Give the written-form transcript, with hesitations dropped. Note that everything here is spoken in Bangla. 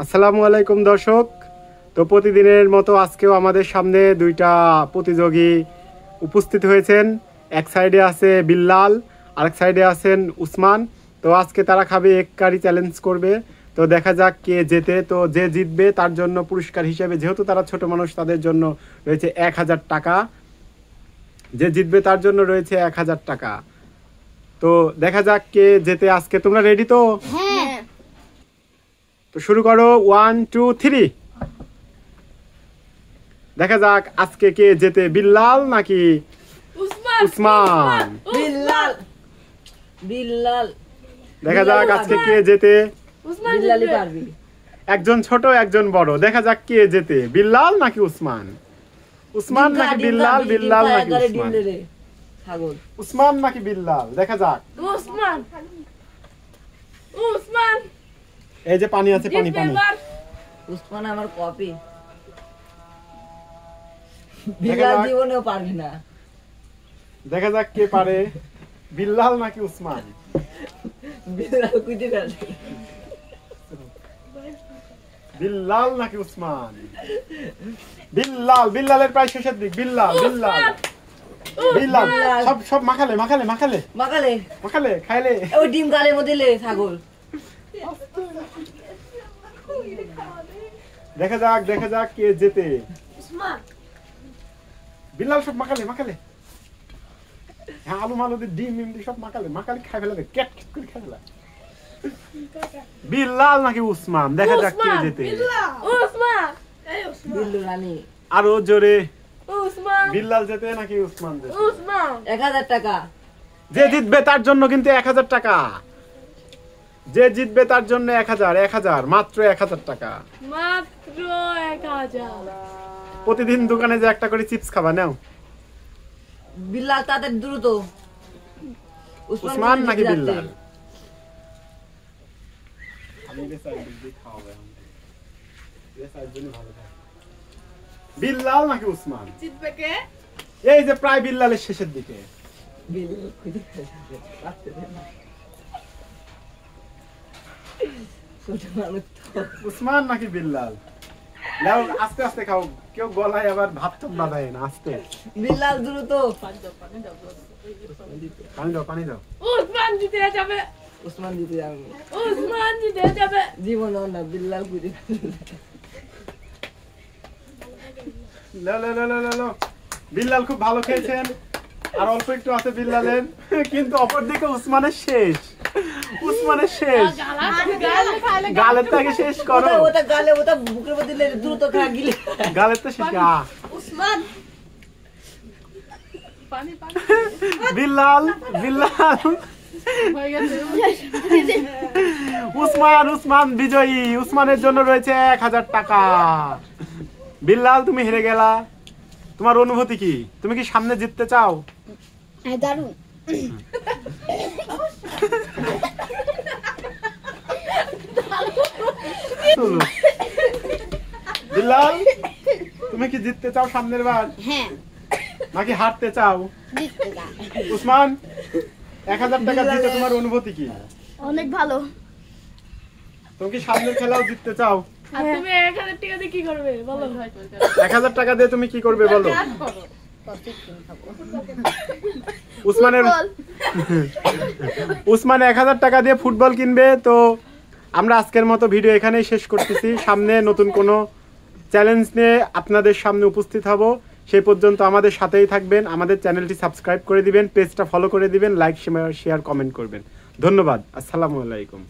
আসসালামু আলাইকুম দর্শক। তো প্রতিদিনের মতো আজকেও আমাদের সামনে দুইটা প্রতিযোগী উপস্থিত হয়েছেন। এক সাইডে আছে বিল্লাল, আরেক সাইডে আছেন উসমান। তো আজকে তারা খাবে এক কারি চ্যালেঞ্জ করবে। তো দেখা যাক কে জেতে। তো যে জিতবে তার জন্য পুরস্কার হিসেবে, যেহেতু তারা ছোট মানুষ, তাদের জন্য রয়েছে 1000 টাকা। যে জিতবে তার জন্য রয়েছে 1000 টাকা। তো দেখা যাক কে জেতে আজকে। তোমরা রেডি তো? হ্যাঁ। তো শুরু করো, 1 2 3। দেখা যাক আজকে কে জেতে, বিল্লাল নাকি উসমান? বিল্লাল বিল্লাল দেখা যাক আজকে কে জেতে। বিল্লালই পারবি। একজন ছোট একজন বড়, দেখা যাক কে জেতে, বিল্লাল নাকি উসমান? উসমান নাকি বিল্লাল? বিল্লাল নাকি উসমান? ছাগল উসমান নাকি বিল্লাল? দেখা যাক। উসমান উসমান এই যে পানি আছে, পানি পানি। উসমান আমার কপি। বিল্লাল জীবনেও পারবি না। দেখা যাক কে পারে, বিল্লাল নাকি উসমান? বিল্লাল কুইতে ফেলবে। বিল্লাল নাকি উসমান? বিল্লাল, বিল্লালের প্রায় শেষের দিক। বিল্লাল বিল্লাল বিল্লাল সব সব মাখালে মাখালে মাখালে মাকালে মাখালে খাইলে। ওই ডিম গালের মধ্যে লে ছাগল। দেখা যাক দেখা যাক কে জেতে। উসমান বিল্লাল সব মাখালে মাখালে। হ্যাঁ, আলু মালু দিয়ে ডিম মিম দিয়ে সব মাখালে মাখালে খাই ফেলাবে, ক্যাট করে খাই ফেলা। বিল্লাল নাকি উসমান? দেখা যাক কে জেতে। উসমান এই উসমান বিল্লু রানী। আরো জোরে। উসমান বিল্লাল জেতে নাকি উসমান জেতে? উসমান 1000 টাকা। যে জিতবে তার জন্য কিন্তু 1000 টাকা। যে জিতবে তার জন্য 1000 মাত্র 1000 টাকা। মাত্র 1000। প্রতিদিন দোকানে যে একটা করে চিপস খাবা, নাও। বিল্লাল তাদের দ্রুত। উসমান নাকি বিল্লাল? বিল্লাল নাকি উসমান? জিতবে কে? এই যে প্রায় বিল্লালের শেষের দিকে। বিল্লাল কুইতে ফেলবে। পারতে দে না। ছোট মানুষ তো। উসমান নাকি বিল্লাল? নাও আস্তে আস্তে খাও, কেউ গলায় আবার ভাত তো বাঁধায় না। আস্তে। বিল্লাল দ্রুত। পানি দাও পানি দাও। উসমান জিতে যাবে। উসমান জিতে যাবে। উসমান জিতে যাবে। জীবনও না, বিল্লাল কুইতে ফেলবে। লাও লাও লাও লাও লাও। বিল্লাল খুব ভালো খেয়েছেন, আর অল্প একটু আছে বিল্লালের, কিন্তু অপরদিকে উসমানের শেষ। উসমানের শেষ। গালের থেকে শেষ করো। ওটা গালে, ওটা বুকের মধ্যে লে, দ্রুত খা গিলে। গালের তো শেষ। উসমান পানি পানি বিল্লাল বিল্লাল হয়ে গেছে। উসমান উসমান বিজয়ী। উসমানের জন্য রয়েছে 1000 টাকা। বিল্লাল তুমি হেরে গেলা, তোমার অনুভূতি কি? তুমি কি সামনে জিততে চাও? হ্যাঁ, দারুণ। বিল্লাল তুমি কি জিততে চাও সামনের বার, হ্যাঁ, নাকি হারতে চাও? জিততে চাই। উসমান 1000 টাকা জিতে তোমার অনুভূতি কি? অনেক ভালো। তুমি কি সামনের খেলাও জিততে চাও? আর তুমি 1000 টাকা দিয়ে কি করবে বলো? 1000 টাকা দিয়ে তুমি কি করবে বলো? উসমান 1000 টাকা দিয়ে ফুটবল কিনবে। তো আমরা আজকের মতো ভিডিও এখানেই শেষ করতেছি। সামনে নতুন কোনো চ্যালেঞ্জ নিয়ে আপনাদের সামনে উপস্থিত হব। সেই পর্যন্ত আমাদের সাথেই থাকবেন। আমাদের চ্যানেলটি সাবস্ক্রাইব করে দিবেন, পেজটা ফলো করে দিবেন, লাইক শেয়ার কমেন্ট করবেন। ধন্যবাদ। আসসালামু আলাইকুম।